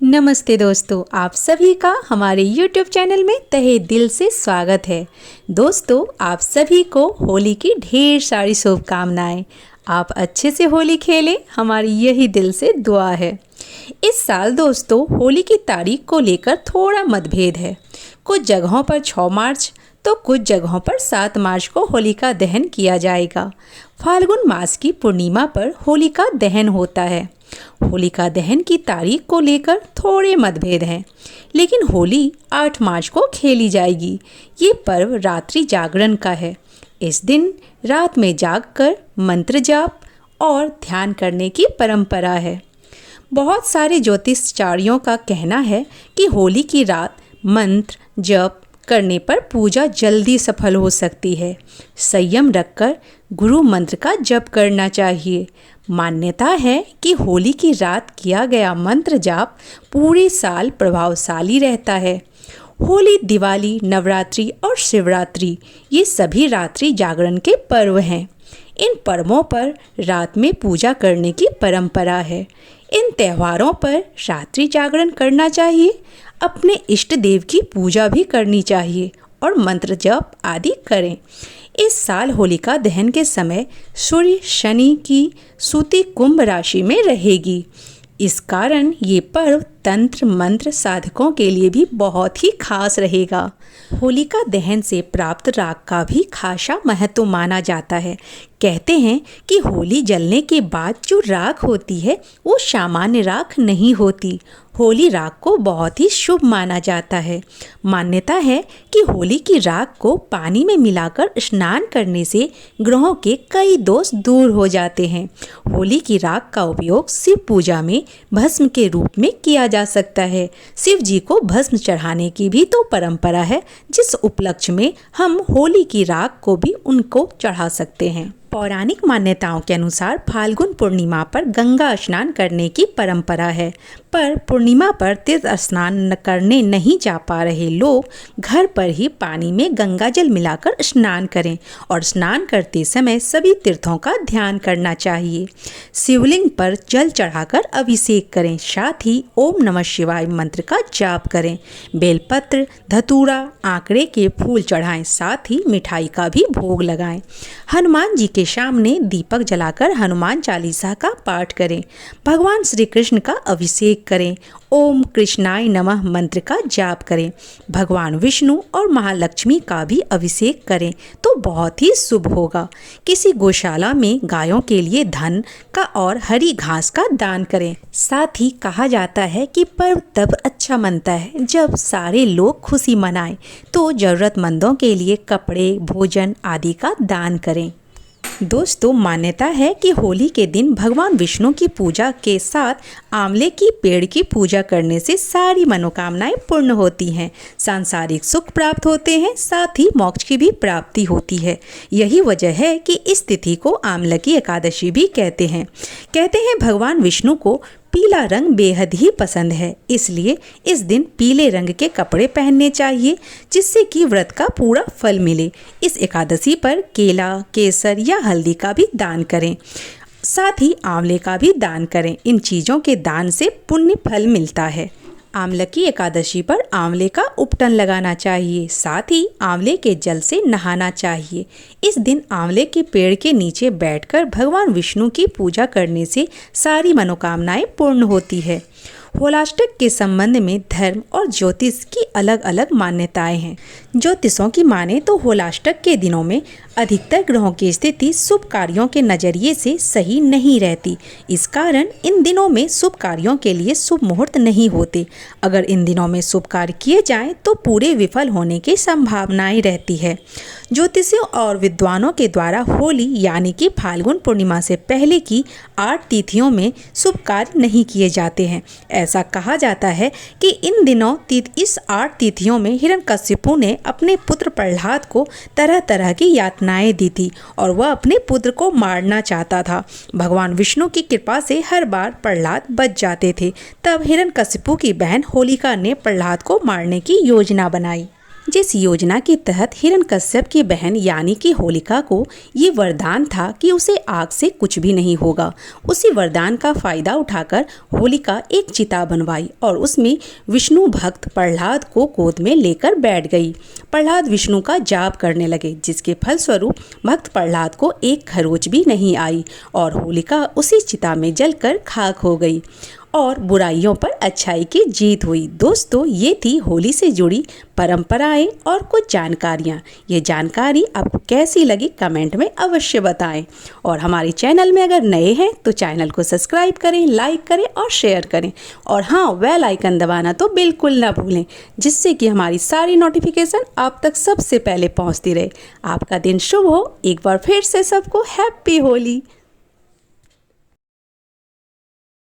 नमस्ते दोस्तों, आप सभी का हमारे YouTube चैनल में तहे दिल से स्वागत है। दोस्तों, आप सभी को होली की ढेर सारी शुभकामनाएं। आप अच्छे से होली खेलें, हमारी यही दिल से दुआ है। इस साल दोस्तों होली की तारीख को लेकर थोड़ा मतभेद है। कुछ जगहों पर 6 मार्च तो कुछ जगहों पर 7 मार्च को होलिका दहन किया जाएगा। फाल्गुन मास की पूर्णिमा पर होलिका दहन होता है। होलिका दहन की तारीख को लेकर थोड़े मतभेद हैं, लेकिन होली 8 मार्च को खेली जाएगी। ये पर्व रात्रि जागरण का है। इस दिन रात में जागकर मंत्र जाप और ध्यान करने की परंपरा है। बहुत सारे ज्योतिषाचार्यों का कहना है कि होली की रात मंत्र जप करने पर पूजा जल्दी सफल हो सकती है। संयम रखकर गुरु मंत्र का जप करना चाहिए। मान्यता है कि होली की रात किया गया मंत्र जाप पूरे साल प्रभावशाली रहता है। होली, दिवाली, नवरात्रि और शिवरात्रि ये सभी रात्रि जागरण के पर्व हैं। इन पर्वों पर रात में पूजा करने की परंपरा है। इन त्योहारों पर रात्रि जागरण करना चाहिए। अपने इष्ट देव की पूजा भी करनी चाहिए और मंत्र जप आदि करें। इस साल होलिका दहन के समय सूर्य शनि की सूती कुंभ राशि में रहेगी। इस कारण ये पर्व तंत्र मंत्र साधकों के लिए भी बहुत ही खास रहेगा। होलिका दहन से प्राप्त राख का भी खासा महत्व माना जाता है। कहते हैं कि होली जलने के बाद जो राख होती है वो सामान्य राख नहीं होती। होली राख को बहुत ही शुभ माना जाता है। मान्यता है कि होली की राख को पानी में मिलाकर स्नान करने से ग्रहों के कई दोष दूर हो जाते हैं। होली की राख का उपयोग शिव पूजा में भस्म के रूप में किया जा सकता है। शिव जी को भस्म चढ़ाने की भी तो परंपरा है, जिस उपलक्ष्य में हम होली की राख को भी उनको चढ़ा सकते हैं। पौराणिक मान्यताओं के अनुसार फाल्गुन पूर्णिमा पर गंगा स्नान करने की परंपरा है, पर पूर्णिमा पर तीर्थ स्नान करने नहीं जा पा रहे लोग घर पर ही पानी में गंगा जल मिलाकर स्नान करें और स्नान करते समय सभी तीर्थों का ध्यान करना चाहिए। शिवलिंग पर जल चढ़ाकर अभिषेक करें, साथ ही ओम नमः शिवाय मंत्र का जाप करें। बेलपत्र, धतूरा, आंकड़े के फूल चढ़ाएं, साथ ही मिठाई का भी भोग लगाएं। हनुमान जी के सामने दीपक जलाकर हनुमान चालीसा का पाठ करें। भगवान श्री कृष्ण का अभिषेक करें। ओम कृष्णाय नमः मंत्र का जाप करें। भगवान विष्णु और महालक्ष्मी का भी अभिषेक करें तो बहुत ही शुभ होगा। किसी गौशाला में गायों के लिए धन का और हरी घास का दान करें। साथ ही कहा जाता है कि पर्व तब अच्छा मनता है जब सारे लोग खुशी मनाएं, तो जरूरतमंदों के लिए कपड़े, भोजन आदि का दान करें। दोस्तों, मान्यता है कि होली के दिन भगवान विष्णु की पूजा के साथ आंवले की पेड़ की पूजा करने से सारी मनोकामनाएं पूर्ण होती हैं, सांसारिक सुख प्राप्त होते हैं, साथ ही मोक्ष की भी प्राप्ति होती है। यही वजह है कि इस तिथि को आमलकी एकादशी भी कहते हैं। भगवान विष्णु को पीला रंग बेहद ही पसंद है, इसलिए इस दिन पीले रंग के कपड़े पहनने चाहिए, जिससे कि व्रत का पूरा फल मिले। इस एकादशी पर केला, केसर या हल्दी का भी दान करें, साथ ही आंवले का भी दान करें। इन चीज़ों के दान से पुण्य फल मिलता है। आमलकी एकादशी पर आंवले का उपटन लगाना चाहिए, साथ ही आंवले के जल से नहाना चाहिए। इस दिन आंवले के पेड़ के नीचे बैठकर भगवान विष्णु की पूजा करने से सारी मनोकामनाएं पूर्ण होती है। होलाष्टक के संबंध में धर्म और ज्योतिष की अलग अलग मान्यताएं हैं। ज्योतिषों की माने तो होलाष्टक के दिनों में अधिकतर ग्रहों की स्थिति शुभ कार्यों के नजरिए से सही नहीं रहती। इस कारण इन दिनों में शुभ कार्यों के लिए शुभ मुहूर्त नहीं होते। अगर इन दिनों में शुभ कार्य किए जाएं तो पूरे विफल होने की संभावनाएं रहती है। ज्योतिषियों और विद्वानों के द्वारा होली यानी कि फाल्गुन पूर्णिमा से पहले की 8 तिथियों में शुभ कार्य नहीं किए जाते हैं। ऐसा कहा जाता है कि इन दिनों इस 8 तिथियों में हिरण्यकशिपु ने अपने पुत्र प्रहलाद को तरह तरह की यातनाएं दी थी और वह अपने पुत्र को मारना चाहता था। भगवान विष्णु की कृपा से हर बार प्रहलाद बच जाते थे। तब हिरण्यकशिपु की बहन होलिका ने प्रहलाद को मारने की योजना बनाई। जिस योजना के तहत हिरण्यकश्यप की बहन यानी कि होलिका को ये वरदान था कि उसे आग से कुछ भी नहीं होगा, उसी वरदान का फायदा उठाकर होलिका एक चिता बनवाई और उसमें विष्णु भक्त प्रहलाद को गोद में लेकर बैठ गई। प्रहलाद विष्णु का जाप करने लगे, जिसके फलस्वरूप भक्त प्रहलाद को एक खरोच भी नहीं आई और होलिका उसी चिता में जलकर खाक हो गई और बुराइयों पर अच्छाई की जीत हुई। दोस्तों, ये थी होली से जुड़ी परंपराएं और कुछ जानकारियां। ये जानकारी आपको कैसी लगी कमेंट में अवश्य बताएं और हमारे चैनल में अगर नए हैं तो चैनल को सब्सक्राइब करें, लाइक करें और शेयर करें और हाँ, बेल आइकन दबाना तो बिल्कुल ना भूलें, जिससे कि हमारी सारी नोटिफिकेशन आप तक सबसे पहले पहुँचती रहे। आपका दिन शुभ हो। एक बार फिर से सबको हैप्पी होली।